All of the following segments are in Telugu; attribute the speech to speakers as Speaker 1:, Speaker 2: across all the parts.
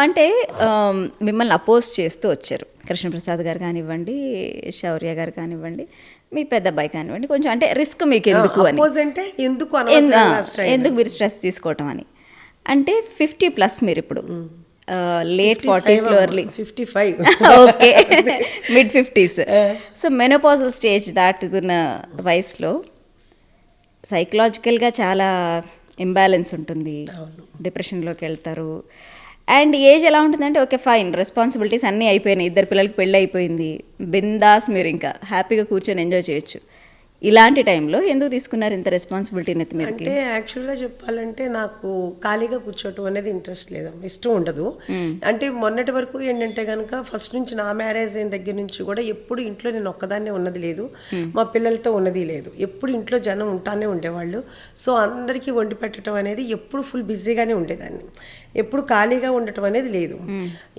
Speaker 1: అంటే మిమ్మల్ని అపోజ్ చేస్తూ వచ్చారు కృష్ణప్రసాద్ గారు కానివ్వండి, శౌర్య గారు కానివ్వండి, మీ పెద్ద అబ్బాయి కానివ్వండి. కొంచెం అంటే రిస్క్ మీకు ఎందుకు అని,
Speaker 2: అంటే ఎందుకు
Speaker 1: మీరు స్ట్రెస్ తీసుకోవటం అని. అంటే 50+ మీరు ఇప్పుడు లేట్ 40sలో early
Speaker 2: 55
Speaker 1: okay mid 50s. So menopausal stage దాటుతున్న వయసులో సైకలాజికల్గా చాలా ఇంబ్యాలెన్స్ ఉంటుంది, డిప్రెషన్లోకి వెళ్తారు. అండ్ ఏజ్ ఎలా ఉంటుందంటే ఓకే ఫైన్, రెస్పాన్సిబిలిటీస్ అన్నీ అయిపోయినాయి, 2 పిల్లలకి పెళ్ళి అయిపోయింది, బిందాస్ మీరు ఇంకా హ్యాపీగా కూర్చొని ఎంజాయ్ చేయొచ్చు. ఇలాంటి టైంలో ఎందుకు తీసుకున్నారు ఇంత రెస్పాన్సిబిలిటీ నెత్తి మీదకి?
Speaker 2: అంటే యాక్చువల్గా చెప్పాలంటే నాకు ఖాళీగా కూర్చోవటం అనేది ఇంట్రెస్ట్ లేదు, ఇష్టం ఉండదు. అంటే మొన్నటి వరకు ఏంటంటే కనుక ఫస్ట్ నుంచి నా మ్యారేజ్ అయిన దగ్గర నుంచి కూడా ఎప్పుడు ఇంట్లో నేను ఒక్కదాన్నే ఉన్నది లేదు, మా పిల్లలతో ఉన్నది లేదు. ఎప్పుడు ఇంట్లో జనం ఉంటానే ఉండేవాళ్ళు. సో అందరికీ వండి పెట్టడం అనేది ఎప్పుడు ఫుల్ బిజీగానే ఉండేదాన్ని, ఎప్పుడు ఖాళీగా ఉండటం అనేది లేదు.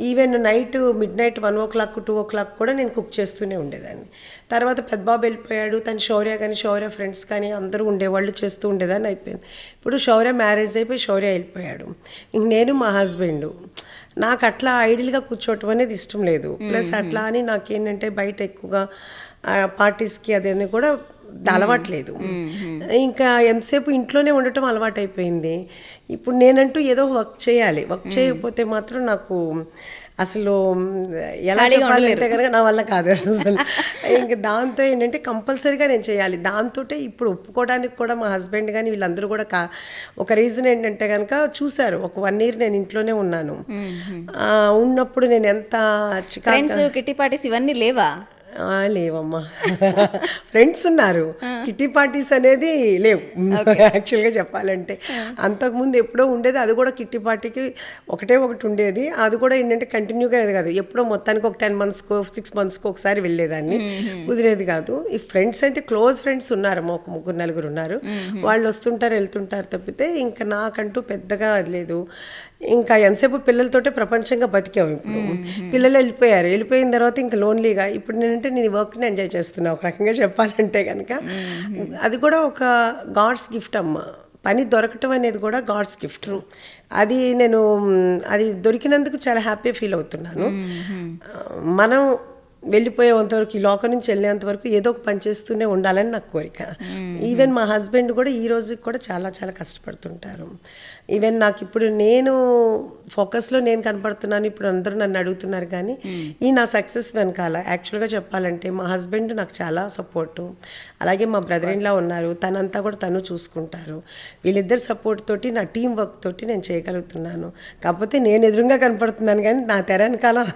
Speaker 2: Even night midnight 1 o'clock 2 o'clock కూడా నేను కుక్ చేస్తూనే ఉండేదాన్ని. తర్వాత పెద్దబాబు వెళ్ళిపోయాడు, తను శౌర్య కానీ శౌర్య ఫ్రెండ్స్ కానీ అందరూ ఉండేవాళ్ళు, చేస్తూ ఉండేదాన్ని. అయిపోయింది. ఇప్పుడు శౌర్య మ్యారేజ్ అయిపోయి శౌర్య వెళ్ళిపోయాడు, ఇంక నేను మా హస్బెండ్. నాకు అట్లా ఐడియల్గా కూర్చోవటం అనేది ఇష్టం లేదు. ప్లస్ అట్లా అని నాకేంటంటే బయట ఎక్కువగా పార్టీస్కి అదేని కూడా అలవాట్లేదు. ఇంకా ఎంతసేపు ఇంట్లోనే ఉండటం అలవాటు అయిపోయింది. ఇప్పుడు నేనంటూ ఏదో వర్క్ చేయాలి, వర్క్ చేయకపోతే మాత్రం నాకు అసలు ఎలా చెప్పాలంటే కనుక నా వల్ల కాదు అసలు. ఇంకా దాంతో ఏంటంటే కంపల్సరీగా నేను చేయాలి. దాంతో ఇప్పుడు ఒప్పుకోవడానికి కూడా మా హస్బెండ్ కానీ వీళ్ళందరూ కూడా ఒక రీజన్ ఏంటంటే కనుక చూశారు, ఒక 1 year నేను ఇంట్లోనే ఉన్నాను. ఉన్నప్పుడు నేను ఎంత
Speaker 1: ఫ్రెండ్స్ కిట్టి పార్టీస్ ఇవన్నీ లేవా?
Speaker 2: లేవమ్మా, ఫ్రెండ్స్ ఉన్నారు, కిట్టి పార్టీస్ అనేది లేవు యాక్చువల్గా చెప్పాలంటే. అంతకుముందు ఎప్పుడో ఉండేది, అది కూడా కిట్టి పార్టీకి ఒకటి ఉండేది. అది కూడా ఏంటంటే కంటిన్యూగా కాదు, ఎప్పుడో మొత్తానికి ఒక 10 monthsకో 6 monthsకో ఒకసారి వెళ్ళేదాన్ని, కుదిరేది కాదు. ఈ ఫ్రెండ్స్ అయితే క్లోజ్ ఫ్రెండ్స్ ఉన్నారు, ఒక 3-4 ఉన్నారు, వాళ్ళు వస్తుంటారు వెళ్తుంటారు తప్పితే ఇంకా నాకంటూ పెద్దగా అది లేదు. ఇంకా ఎంతసేపు పిల్లలతోటే ప్రపంచంగా బతికాము. ఇప్పుడు పిల్లలు వెళ్ళిపోయిన తర్వాత ఇంకా లోన్లీగా ఇప్పుడు నేను వర్క్ని ఎంజాయ్ చేస్తున్నా ఒక రకంగా చెప్పాలంటే కనుక. అది కూడా ఒక గాడ్స్ గిఫ్ట్ అమ్మ, పని దొరకటం అనేది కూడా గాడ్స్ గిఫ్ట్. అది నేను అది దొరికినందుకు చాలా హ్యాపీ ఫీల్ అవుతున్నాను. మనం వెళ్ళిపోయేంతవరకు, ఈ లోకం నుంచి వెళ్ళేంత వరకు ఏదో ఒక పని చేస్తూనే ఉండాలని నాకు కోరిక. ఈవెన్ మా హస్బెండ్ కూడా ఈ రోజుకి కూడా చాలా చాలా కష్టపడుతుంటారు. ఈవెన్ నాకు ఇప్పుడు నేను ఫోకస్లో నేను కనపడుతున్నాను, ఇప్పుడు అందరూ నన్ను అడుగుతున్నారు. కానీ ఈ నా సక్సెస్ వెనకాల యాక్చువల్గా చెప్పాలంటే మా హస్బెండ్ నాకు చాలా సపోర్టు, అలాగే మా బ్రదర్ ఇన్ లా ఉన్నారు, తనంతా కూడా తను చూసుకుంటారు. వీళ్ళిద్దరు సపోర్ట్ తోటి, నా టీం వర్క్ తోటి నేను చేయగలుగుతున్నాను. కాకపోతే నేను ఎదురుగా కనపడుతున్నాను కానీ నా తెర వెనకాల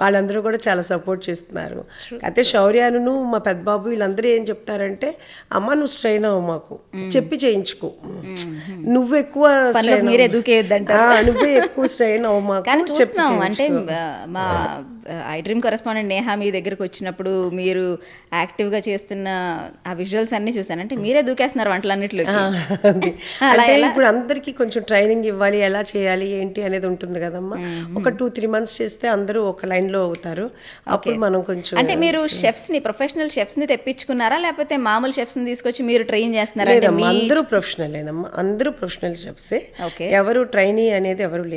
Speaker 2: వాళ్ళందరూ కూడా చాలా సపోర్ట్ చేస్తున్నారు. అయితే శౌర్యాను మా పెద్దబాబు వీళ్ళందరూ ఏం చెప్తారంటే, అమ్మ నువ్వు స్ట్రెయిన్ అవ్వు, మాకు చెప్పి చేయించుకో, నువ్వు ఎక్కువ
Speaker 1: మీరే దూకేయద్దంటారు,
Speaker 2: నువ్వే ఎక్కువ స్ట్రెయిన్ అవ్వు మాకు.
Speaker 1: కానీ చూస్తున్నాం అంటే మా ఐ డ్రీమ్ కరెస్పాండెంట్ నేహా మీ దగ్గరకు వచ్చినప్పుడు మీరు యాక్టివ్గా చేస్తున్న ఆ విజువల్స్ అన్నీ చూసాను. అంటే మీరే దూకేస్తున్నారు వంటలన్నిట్లో.
Speaker 2: అంటే ఇప్పుడు అందరికీ కొంచెం ట్రైనింగ్ ఇవ్వాలి, ఎలా చేయాలి ఏంటి అనేది ఉంటుంది కదమ్మా. ఒక 2-3 months చేస్తే అందరూ ఒక లైన్లో అవుతారు. అప్పుడు మనం కొంచెం
Speaker 1: అంటే మీరు షెఫ్స్ని, ప్రొఫెషనల్ షెఫ్స్ని తెప్పించుకున్నారా లేకపోతే మామూలు షెఫ్స్ని తీసుకొచ్చి మీరు ట్రైన్ చేస్తున్నారా?
Speaker 2: అందరూ ప్రొఫెషనలేనమ్మా, అందరూ ప్రొఫెషనల్ షెఫ్సే, ఎవరు ట్రైనీ అనేది ఎవరు లేరు.